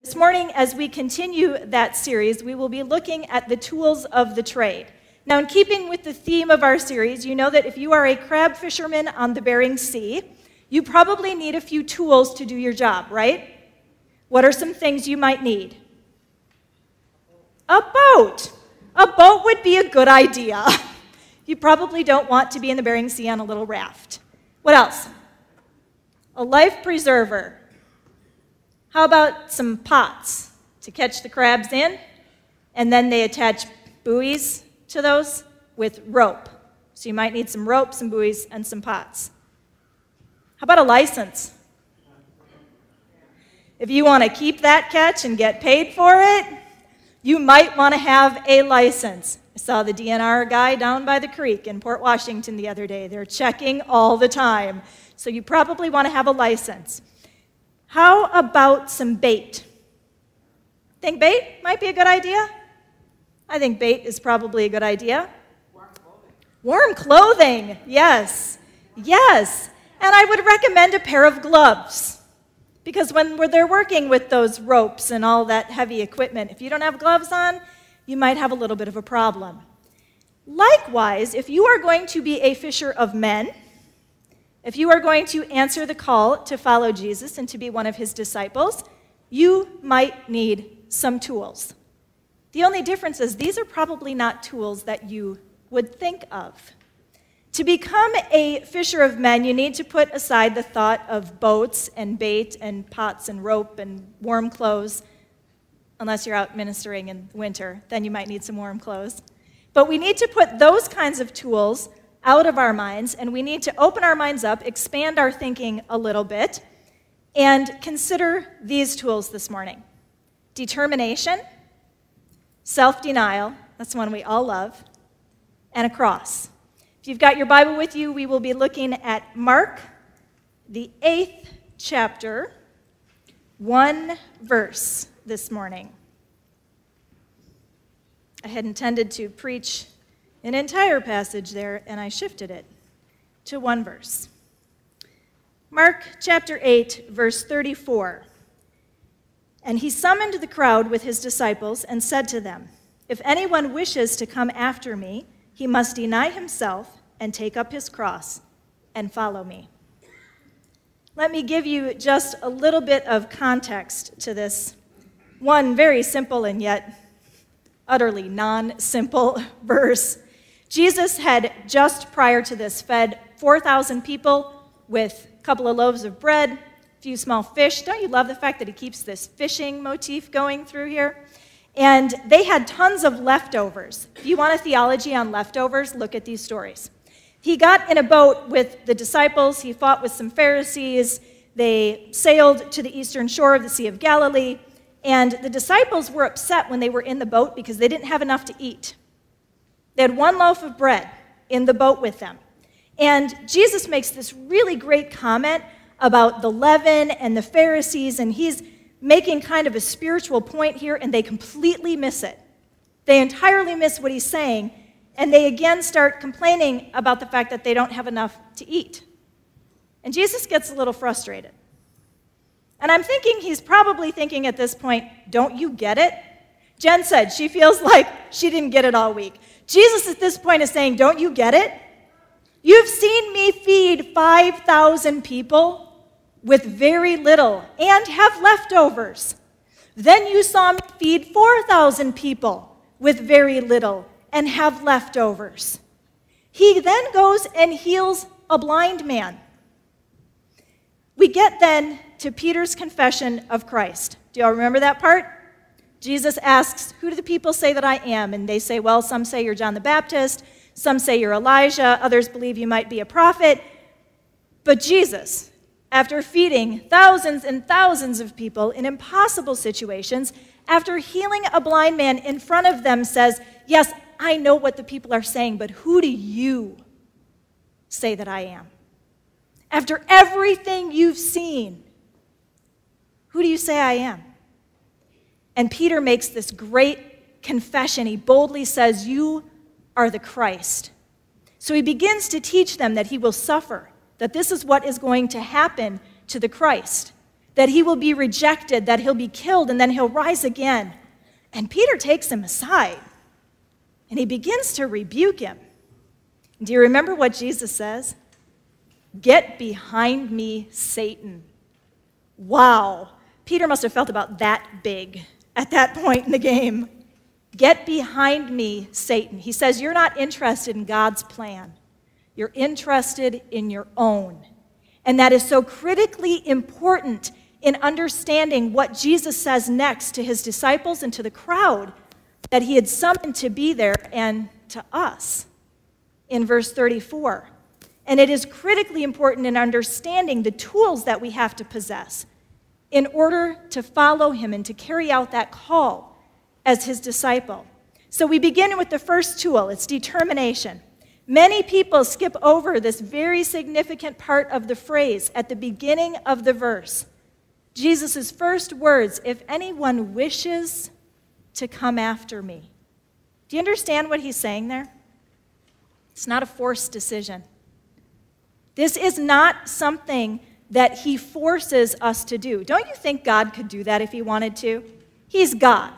This morning, as we continue that series, we will be looking at the tools of the trade. Now, in keeping with the theme of our series, you know that if you are a crab fisherman on the Bering Sea, you probably need a few tools to do your job, right? What are some things you might need? A boat. A boat would be a good idea. You probably don't want to be in the Bering Sea on a little raft. What else? A life preserver. How about some pots to catch the crabs in? And then they attach buoys to those with rope. So you might need some rope, some buoys, and some pots. How about a license? If you want to keep that catch and get paid for it, you might want to have a license. I saw the DNR guy down by the creek in Port Washington the other day. They're checking all the time. So you probably want to have a license. How about some bait? Think bait might be a good idea? I think bait is probably a good idea. Warm clothing. Warm clothing, yes. Yes. And I would recommend a pair of gloves. Because when they're working with those ropes and all that heavy equipment, if you don't have gloves on, you might have a little bit of a problem. Likewise, if you are going to be a fisher of men, if you are going to answer the call to follow Jesus and to be one of his disciples, you might need some tools. The only difference is these are probably not tools that you would think of. To become a fisher of men, you need to put aside the thought of boats and bait and pots and rope and warm clothes, unless you're out ministering in winter. Then you might need some warm clothes. But we need to put those kinds of tools out of our minds, and we need to open our minds up, expand our thinking a little bit, and consider these tools this morning. Determination, self-denial, that's one we all love, and a cross. If you've got your Bible with you, we will be looking at Mark, the 8th chapter, one verse this morning. I had intended to preach an entire passage there, and I shifted it to one verse. Mark chapter 8, verse 34. And he summoned the crowd with his disciples and said to them, "If anyone wishes to come after me, he must deny himself and take up his cross and follow me." Let me give you just a little bit of context to this one very simple and yet utterly non-simple verse. Jesus had just prior to this fed 4,000 people with a couple of loaves of bread, a few small fish. Don't you love the fact that he keeps this fishing motif going through here? And they had tons of leftovers. If you want a theology on leftovers, look at these stories. He got in a boat with the disciples. He fought with some Pharisees. They sailed to the eastern shore of the Sea of Galilee. And the disciples were upset when they were in the boat because they didn't have enough to eat. They had one loaf of bread in the boat with them. And Jesus makes this really great comment about the leaven and the Pharisees, and he's making kind of a spiritual point here, and they completely miss it. They entirely miss what he's saying, and they again start complaining about the fact that they don't have enough to eat. And Jesus gets a little frustrated. And I'm thinking he's probably thinking at this point, don't you get it? Jen said she feels like she didn't get it all week. Jesus at this point is saying, don't you get it? You've seen me feed 5,000 people with very little and have leftovers. Then you saw me feed 4,000 people with very little and have leftovers. He then goes and heals a blind man. We get then to Peter's confession of Christ. Do y'all remember that part? Jesus asks, "Who do the people say that I am?" And they say, well, some say you're John the Baptist, some say you're Elijah, others believe you might be a prophet. But Jesus, after feeding thousands and thousands of people in impossible situations, after healing a blind man in front of them, says, "Yes, I know what the people are saying, but who do you say that I am? After everything you've seen, who do you say I am?" And Peter makes this great confession. He boldly says, "You are the Christ." So he begins to teach them that he will suffer, that this is what is going to happen to the Christ, that he will be rejected, that he'll be killed, and then he'll rise again. And Peter takes him aside, and he begins to rebuke him. Do you remember what Jesus says? "Get behind me, Satan." Wow. Peter must have felt about that big at that point in the game. "Get behind me, Satan." He says, you're not interested in God's plan. You're interested in your own. And that is so critically important in understanding what Jesus says next to his disciples and to the crowd that he had summoned to be there and to us in verse 34. And it is critically important in understanding the tools that we have to possess in order to follow him and to carry out that call as his disciple. So we begin with the first tool. It's determination. Many people skip over this very significant part of the phrase at the beginning of the verse. Jesus' first words, "If anyone wishes to come after me." Do you understand what he's saying there? It's not a forced decision. This is not something that he forces us to do. Don't you think God could do that if he wanted to? He's God.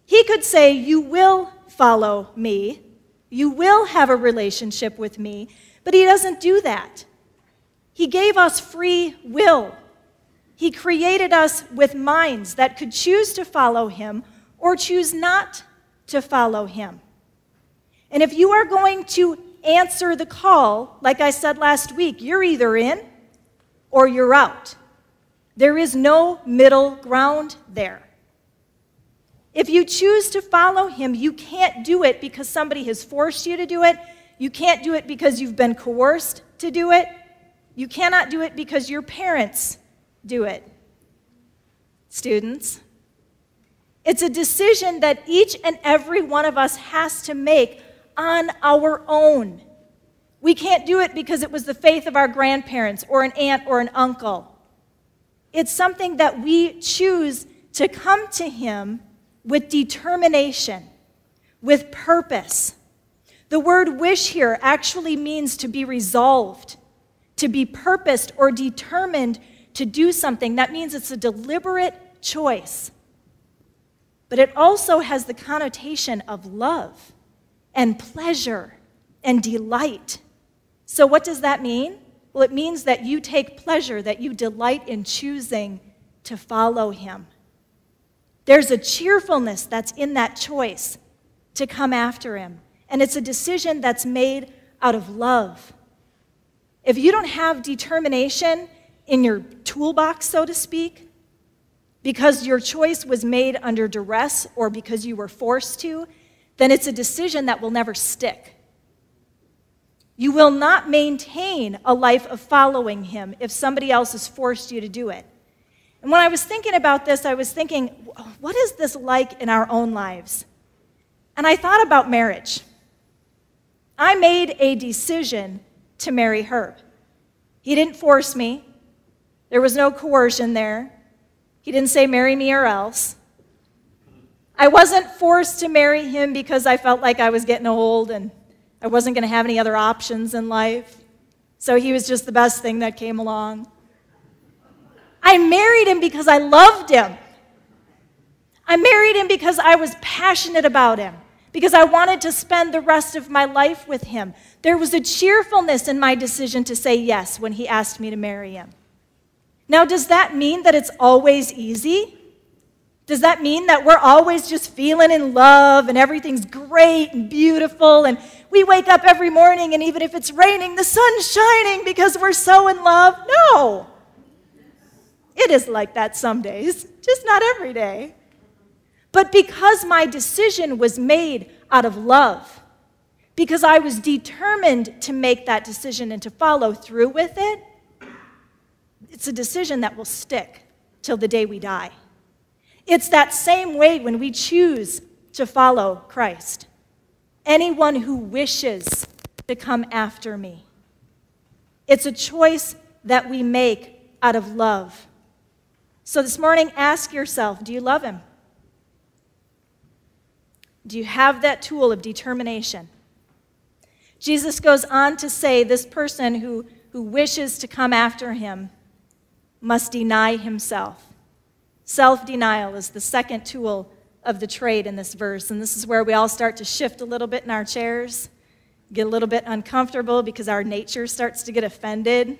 He could say, "You will follow me. You will have a relationship with me," but he doesn't do that. He gave us free will. He created us with minds that could choose to follow him or choose not to follow him. And if you are going to answer the call, like I said last week, you're either in or you're out. There is no middle ground there. If you choose to follow him, you can't do it because somebody has forced you to do it. You can't do it because you've been coerced to do it. You cannot do it because your parents do it. Students, it's a decision that each and every one of us has to make on our own. We can't do it because it was the faith of our grandparents or an aunt or an uncle. It's something that we choose to come to him with determination, with purpose. The word wish here actually means to be resolved, to be purposed or determined to do something. That means it's a deliberate choice. But it also has the connotation of love and pleasure and delight. So what does that mean? Well, it means that you take pleasure, that you delight in choosing to follow him. There's a cheerfulness that's in that choice to come after him. And it's a decision that's made out of love. If you don't have determination in your toolbox, so to speak, because your choice was made under duress or because you were forced to, then it's a decision that will never stick. You will not maintain a life of following him if somebody else has forced you to do it. And when I was thinking about this, I was thinking, what is this like in our own lives? And I thought about marriage. I made a decision to marry Herb. He didn't force me. There was no coercion there. He didn't say, "Marry me or else." I wasn't forced to marry him because I felt like I was getting old and I wasn't going to have any other options in life. So he was just the best thing that came along. I married him because I loved him. I married him because I was passionate about him, because I wanted to spend the rest of my life with him. There was a cheerfulness in my decision to say yes when he asked me to marry him. Now, does that mean that it's always easy? Does that mean that we're always just feeling in love and everything's great and beautiful and we wake up every morning and even if it's raining, the sun's shining because we're so in love? No. It is like that some days, just not every day. But because my decision was made out of love, because I was determined to make that decision and to follow through with it, it's a decision that will stick till the day we die. It's that same way when we choose to follow Christ. Anyone who wishes to come after me. It's a choice that we make out of love. So this morning, ask yourself, do you love him? Do you have that tool of determination? Jesus goes on to say this person who wishes to come after him must deny himself. Self-denial is the second tool of the trade in this verse, and this is where we all start to shift a little bit in our chairs, get a little bit uncomfortable because our nature starts to get offended.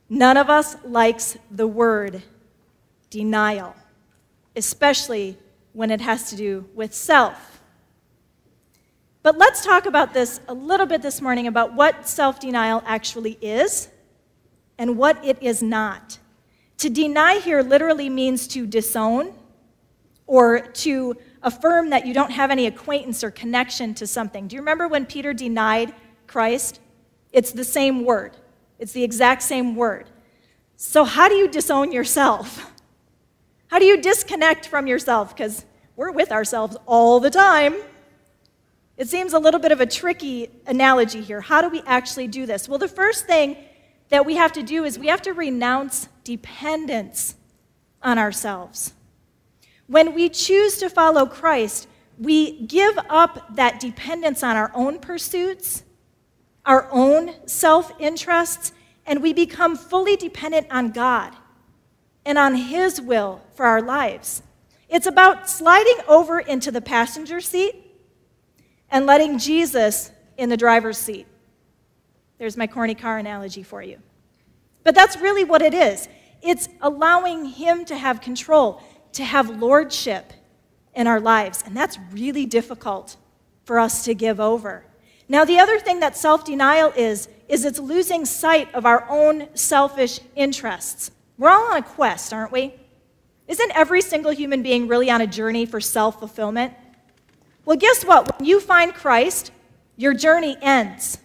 None of us likes the word denial, especially when it has to do with self. But let's talk about this a little bit this morning, about what self-denial actually is and what it is not. To deny here literally means to disown or to affirm that you don't have any acquaintance or connection to something. Do you remember when Peter denied Christ? It's the same word. It's the exact same word. So how do you disown yourself? How do you disconnect from yourself? Because we're with ourselves all the time. It seems a little bit of a tricky analogy here. How do we actually do this? Well, the first thing that we have to do is we have to renounce dependence on ourselves. When we choose to follow Christ, we give up that dependence on our own pursuits, our own self-interests, and we become fully dependent on God and on His will for our lives. It's about sliding over into the passenger seat and letting Jesus in the driver's seat. There's my corny car analogy for you. But that's really what it is. It's allowing Him to have control, to have lordship in our lives. And that's really difficult for us to give over. Now, the other thing that self-denial is it's losing sight of our own selfish interests. We're all on a quest, aren't we? Isn't every single human being really on a journey for self-fulfillment? Well, guess what? When you find Christ, your journey ends,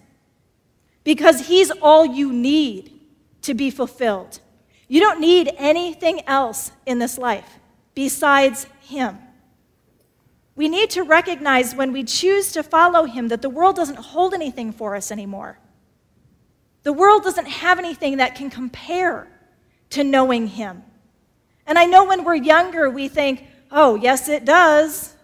because He's all you need to be fulfilled. You don't need anything else in this life besides Him. We need to recognize when we choose to follow Him that the world doesn't hold anything for us anymore. The world doesn't have anything that can compare to knowing Him. And I know when we're younger, we think, oh, yes, it does.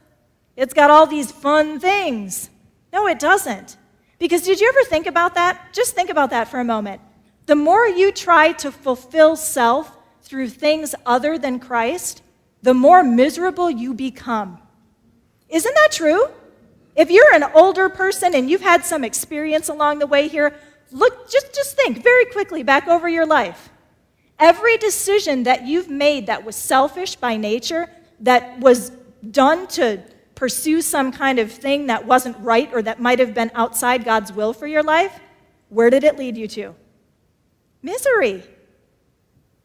It's got all these fun things. No, it doesn't. Because did you ever think about that? Just think about that for a moment. The more you try to fulfill self through things other than Christ, the more miserable you become. Isn't that true? If you're an older person and you've had some experience along the way here, look, just think very quickly back over your life. Every decision that you've made that was selfish by nature, that was done to pursue some kind of thing that wasn't right or that might have been outside God's will for your life, where did it lead you to? Misery.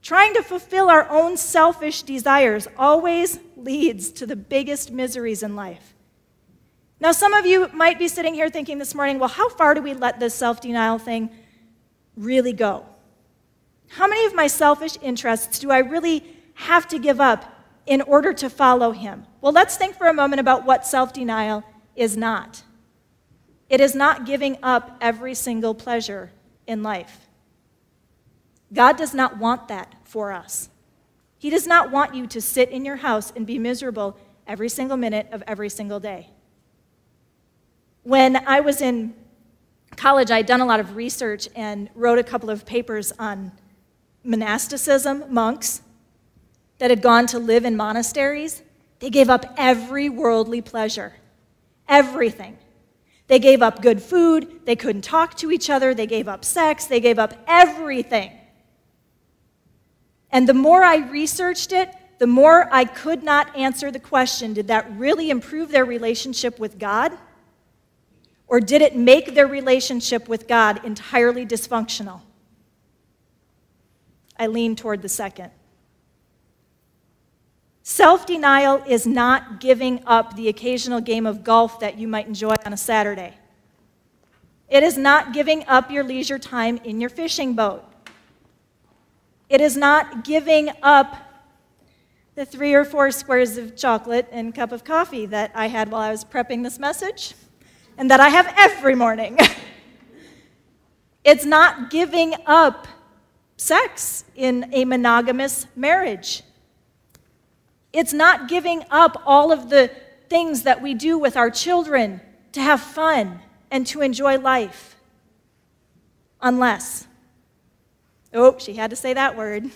Trying to fulfill our own selfish desires always leads to the biggest miseries in life. Now, some of you might be sitting here thinking this morning, well, how far do we let this self-denial thing really go? How many of my selfish interests do I really have to give up in order to follow Him? Well, let's think for a moment about what self-denial is not. It is not giving up every single pleasure in life. God does not want that for us. He does not want you to sit in your house and be miserable every single minute of every single day. When I was in college, I'd done a lot of research and wrote a couple of papers on monasticism, monks that had gone to live in monasteries. They gave up every worldly pleasure, everything. They gave up good food, they couldn't talk to each other, they gave up sex, they gave up everything. And the more I researched it, the more I could not answer the question, did that really improve their relationship with God? Or did it make their relationship with God entirely dysfunctional? I lean toward the second. Self-denial is not giving up the occasional game of golf that you might enjoy on a Saturday. It is not giving up your leisure time in your fishing boat. It is not giving up the 3 or 4 squares of chocolate and cup of coffee that I had while I was prepping this message and that I have every morning. It's not giving up sex in a monogamous marriage. It's not giving up all of the things that we do with our children to have fun and to enjoy life. Unless, oh, she had to say that word.